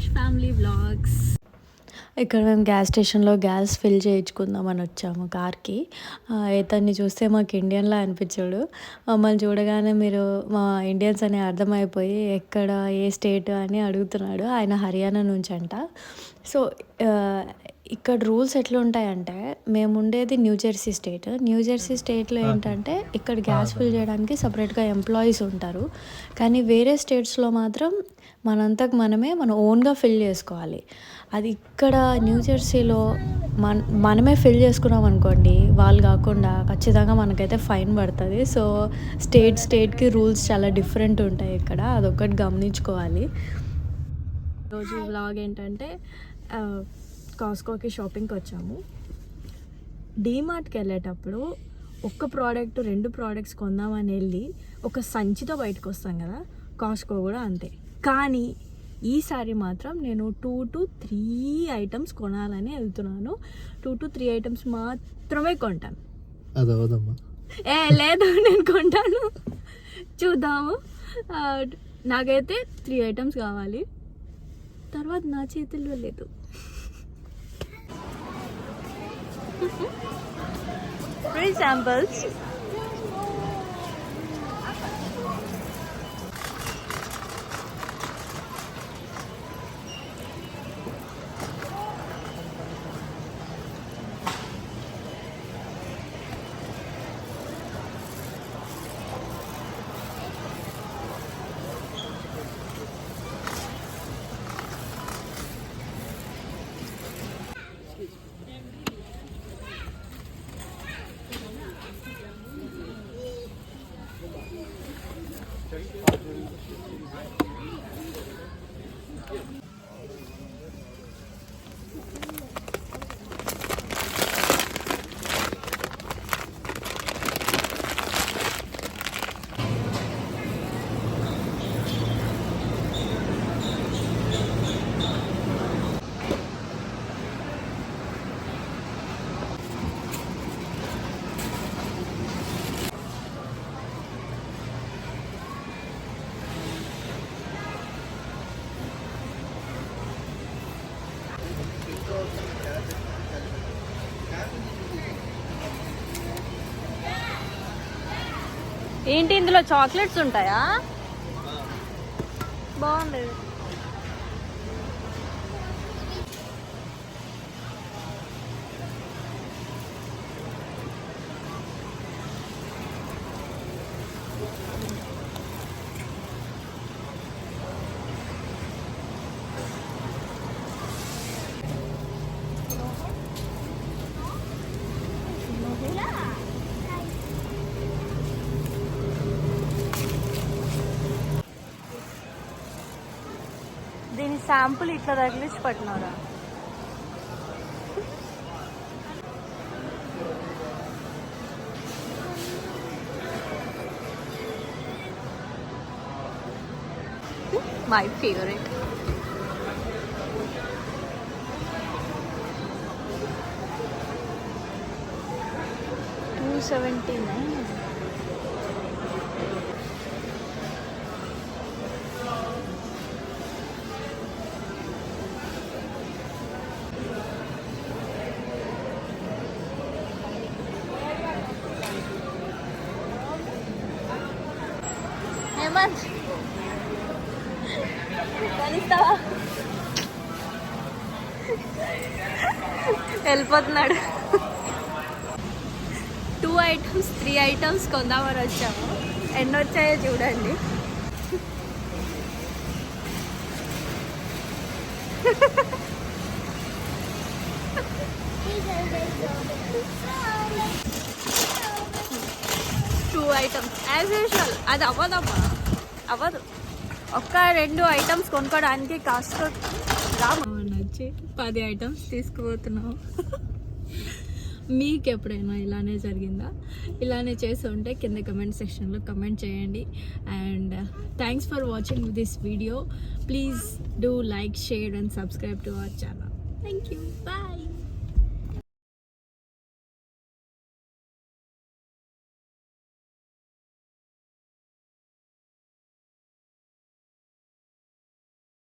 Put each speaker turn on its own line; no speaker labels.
Krish family vlogs.
ఇక్కడ మేము gas స్టేషన్లో గ్యాస్ ఫిల్ చేయించుకుందామని వచ్చాము కార్కి. ఇతన్ని చూస్తే మాకు ఇండియన్లా అనిపించాడు. మమ్మల్ని చూడగానే మీరు మా ఇండియన్స్ అని అర్థమైపోయి ఎక్కడ ఏ స్టేట్ అని అడుగుతున్నాడు. ఆయన హర్యానా నుంచి అంట. సో ఇక్కడ రూల్స్ ఎట్లా ఉంటాయంటే, మేము ఉండేది new Jersey state. New Jersey స్టేట్లో ఏంటంటే ఇక్కడ గ్యాస్ ఫిల్ చేయడానికి సపరేట్గా ఎంప్లాయీస్ ఉంటారు. కానీ వేరే స్టేట్స్లో మాత్రం మనంతకు మనమే మన ఓన్గా ఫిల్ చేసుకోవాలి. అది ఇక్కడ న్యూ జెర్సీలో మనమే ఫిల్ చేసుకున్నాం అనుకోండి, వాళ్ళు కాకుండా ఖచ్చితంగా మనకైతే ఫైన్ పడుతుంది. సో స్టేట్కి రూల్స్ చాలా డిఫరెంట్ ఉంటాయి ఇక్కడ, అదొకటి గమనించుకోవాలి.
రోజు వ్లాగ్ ఏంటంటే కాస్కోకి షాపింగ్కి వచ్చాము. డీమార్ట్కి వెళ్ళేటప్పుడు ఒక్క ప్రోడక్ట్ 2 ప్రోడక్ట్స్ కొందామని వెళ్ళి ఒక సంచితో బయటకు వస్తాం కదా, కాస్కో కూడా అంతే. కానీ ఈసారి మాత్రం నేను 2 to 3 ఐటమ్స్ కొనాలని వెళ్తున్నాను. 2 to 3 ఐటమ్స్ మాత్రమే కొంటాను. లేదు, నేను కొంటాను, చూద్దాము. నాకైతే 3 ఐటమ్స్ కావాలి, తర్వాత నా చేతుల్లో లేదు. Free samples. ఏంటి ఇందులో చాక్లెట్స్ ఉంటాయా? బాగుంది. దీని శాంపుల్ ఇట్లా తగిలించి పట్టినారా? My favourite. $279. వెళ్ళిపోతున్నాడు. 2 ఐటమ్స్ 3 ఐటమ్స్ కొందామని వచ్చాము. ఎన్ని వచ్చాయో చూడండి. Two items as usual. అది అవ్వదమ్మా, అవ్వదు. 1-2 ఐటమ్స్ కొనుక్కోడానికి కాస్ట్ వచ్చి 10 ఐటమ్స్ తీసుకుపోతున్నాము. మీకు ఎప్పుడైనా ఇలానే జరిగిందా? ఇలానే చేసి ఉంటే కింద కమెంట్ సెక్షన్లో కమెంట్ చేయండి. And thanks for watching this video. Please do like, share and subscribe to our channel. Thank you. Bye.